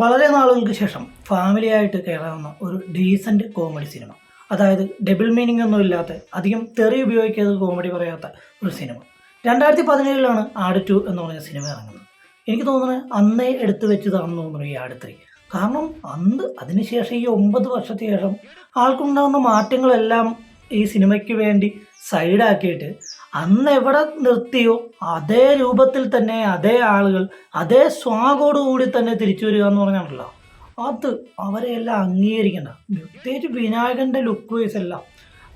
വളരെ നാളുകൾക്ക് ശേഷം ഫാമിലിയായിട്ട് കയറാവുന്ന ഒരു ഡീസൻറ്റ് കോമഡി സിനിമ. അതായത് ഡബിൾ മീനിങ് ഒന്നും ഇല്ലാത്ത, അധികം തെറി ഉപയോഗിക്കാതെ കോമഡി പറയാത്ത ഒരു സിനിമ. 2017 ആട് 2 എന്ന് പറഞ്ഞ സിനിമ ഇറങ്ങുന്നത്. എനിക്ക് തോന്നുന്നത് അന്നേ എടുത്തു വെച്ചതാണെന്ന് തോന്നുന്നു ഈ ആട് 3. കാരണം അതിനുശേഷം ഈ 9 വർഷത്തിന് ശേഷം ആൾക്കുണ്ടാകുന്ന മാറ്റങ്ങളെല്ലാം ഈ സിനിമയ്ക്ക് വേണ്ടി സൈഡാക്കിയിട്ട് അന്ന് എവിടെ നിർത്തിയോ അതേ രൂപത്തിൽ തന്നെ അതേ ആളുകൾ അതേ സ്വാഗോടുകൂടി തന്നെ തിരിച്ചു വരിക എന്ന് പറഞ്ഞാണല്ലോ, അത് അവരെയെല്ലാം അംഗീകരിക്കേണ്ട. പ്രത്യേകിച്ച് വിനായകൻ്റെ ലുക്ക് വൈസ് എല്ലാം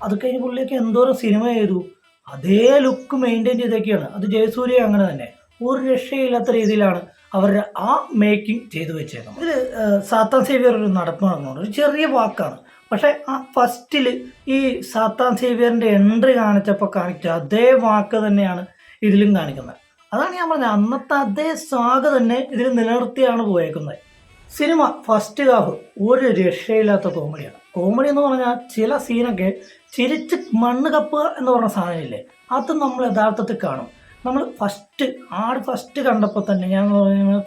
അത് കഴിഞ്ഞ് പുള്ളിയൊക്കെ എന്തോരം സിനിമ ചെയ്തു, അതേ ലുക്ക് മെയിൻറ്റെയിൻ ചെയ്തൊക്കെയാണ്. അത് ജയസൂര്യ അങ്ങനെ തന്നെ ഒരു രക്ഷയില്ലാത്ത രീതിയിലാണ് അവരുടെ ആ മേക്കിംഗ് ചെയ്തു വെച്ചേക്കുന്നത്. ഇതിൽ സാത്താൻ സേവിയർ ഒരു നടപ്പ് നടന്നുകൊണ്ട് ഒരു ചെറിയ വാക്കാണ്, പക്ഷേ ആ ഫസ്റ്റിൽ ഈ സാത്താൻ സേവിയറിൻ്റെ എൻട്രി കാണിച്ചപ്പോൾ കാണിച്ച അതേ വാക്ക് തന്നെയാണ് ഇതിലും കാണിക്കുന്നത്. അതാണ് ഞാൻ പറഞ്ഞത്, അന്നത്തെ അതേ സ്വാഗ് തന്നെ ഇതിൽ നിലനിർത്തിയാണ് പോയേക്കുന്നത്. സിനിമ ഫസ്റ്റ് ഹാഫ് ഒരു രക്ഷയില്ലാത്ത കോമഡിയാണ്. കോമഡി എന്ന് പറഞ്ഞാൽ ചില സീനൊക്കെ ചിരിച്ച് മണ്ണ് കപ്പുക എന്ന് പറഞ്ഞ സാധനമില്ലേ, അത് നമ്മൾ യഥാർത്ഥത്തിൽ കാണും. നമ്മൾ ഫസ്റ്റ് കണ്ടപ്പോൾ തന്നെ ഞാൻ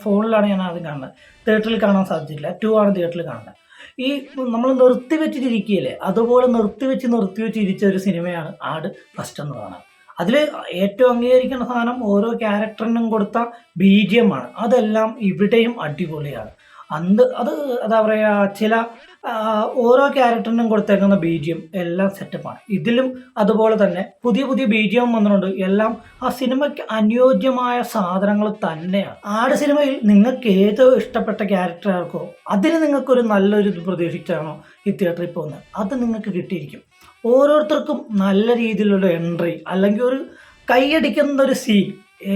ഫോണിലാണ് ഞാൻ ആദ്യം കാണുന്നത്, തിയേറ്ററിൽ കാണാൻ സാധിച്ചില്ല. 2 ആണ് തിയേറ്ററിൽ കാണുന്നത്. ഈ നമ്മൾ നിർത്തിവെച്ചിട്ടിരിക്കുകയല്ലേ, അതുപോലെ നിർത്തിവെച്ച് ഇരിച്ച ഒരു സിനിമയാണ് ആട് ഫസ്റ്റ് എന്ന് പറയുന്നത്. അതിൽ ഏറ്റവും അംഗീകരിക്കുന്ന സാധനം ഓരോ ക്യാരക്ടറിനും കൊടുത്ത BGM ആണ്. അതെല്ലാം ഇവിടെയും അടിപൊളിയാണ്. അത് എന്താ പറയുക, ചില ഓരോ ക്യാരക്ടറിനും കൊടുത്തേക്കുന്ന BGM എല്ലാം സെറ്റപ്പാണ്. ഇതിലും അതുപോലെ തന്നെ പുതിയ BGM വന്നിട്ടുണ്ട്. എല്ലാം ആ സിനിമയ്ക്ക് അനുയോജ്യമായ സാധനങ്ങൾ തന്നെയാണ്. ആട് സിനിമയിൽ നിങ്ങൾക്ക് ഏറ്റവും ഇഷ്ടപ്പെട്ട ക്യാരക്ടർ ആർക്കോ അതിന് നിങ്ങൾക്കൊരു നല്ലൊരു ഇത് പ്രതീക്ഷിച്ചാണോ ഈ തിയേറ്ററിൽ പോകുന്നത്, അത് നിങ്ങൾക്ക് കിട്ടിയിരിക്കും. ഓരോരുത്തർക്കും നല്ല രീതിയിലുള്ള എൻട്രി അല്ലെങ്കിൽ ഒരു കൈയടിക്കുന്ന ഒരു സീൻ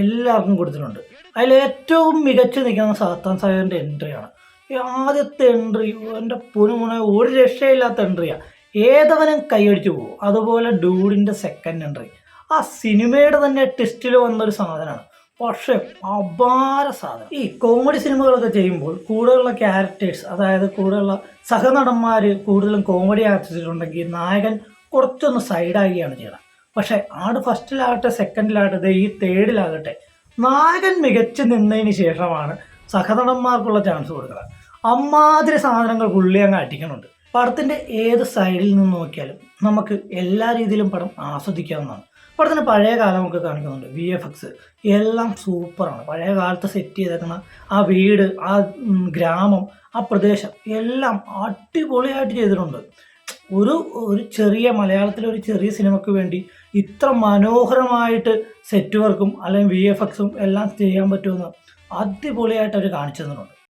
എല്ലാവർക്കും കൊടുത്തിട്ടുണ്ട്. അതിലേറ്റവും മികച്ചു നിൽക്കുന്ന സാത്താൻ സാഗറിൻ്റെ എൻട്രിയാണ്. ആദ്യത്തെ എൻട്രി എൻ്റെ പുനമുന ഒരു രക്ഷയില്ലാത്ത എൻട്രിയാണ്, ഏതവനും കൈയടിച്ചു പോകും. അതുപോലെ ഡൂഡിൻ്റെ സെക്കൻഡ് എൻട്രി ആ സിനിമയുടെ തന്നെ ടെസ്റ്റിൽ വന്നൊരു സാധനമാണ്, പക്ഷേ അപാര സാധനം. ഈ കോമഡി സിനിമകളൊക്കെ ചെയ്യുമ്പോൾ കൂടെയുള്ള ക്യാരക്ടേഴ്സ്, അതായത് കൂടെയുള്ള സഹനടന്മാർ കൂടുതലും കോമഡി ആർട്ടിസ്റ്റുണ്ടെങ്കിൽ നായകൻ കുറച്ചൊന്ന് സൈഡാകുകയാണ് ചെയ്യണം. പക്ഷേ ആട് ഫസ്റ്റിലാകട്ടെ സെക്കൻഡിലാകട്ടെ ഈ തേർഡിലാകട്ടെ നായകൻ മികച്ചു നിന്നതിന് ശേഷമാണ് സഹനടന്മാർക്കുള്ള ചാൻസ് കൊടുക്കുന്നത്. അമ്മാതിരി സാധനങ്ങൾ പുള്ളി അങ്ങ് അടിക്കുന്നുണ്ട്. പടത്തിൻ്റെ ഏത് സൈഡിൽ നിന്ന് നോക്കിയാലും നമുക്ക് എല്ലാ രീതിയിലും പടം ആസ്വദിക്കാവുന്നതാണ്. പടത്തിൻ്റെ പഴയ കാലം നമുക്ക് കാണിക്കുന്നുണ്ട്. VFX എല്ലാം സൂപ്പറാണ്. പഴയ കാലത്ത് സെറ്റ് ചെയ്തേക്കുന്ന ആ വീട്, ആ ഗ്രാമം, ആ പ്രദേശം എല്ലാം അടിപൊളിയായിട്ട് ചെയ്തിട്ടുണ്ട്. ഒരു ചെറിയ മലയാളത്തിലെ ഒരു ചെറിയ സിനിമയ്ക്ക് വേണ്ടി ഇത്ര മനോഹരമായിട്ട് സെറ്റ് വർക്കും അല്ലെങ്കിൽ VFX എല്ലാം ചെയ്യാൻ പറ്റുമെന്ന് അടിപൊളിയായിട്ട് അവർ കാണിച്ചു തന്നിട്ടുണ്ട്.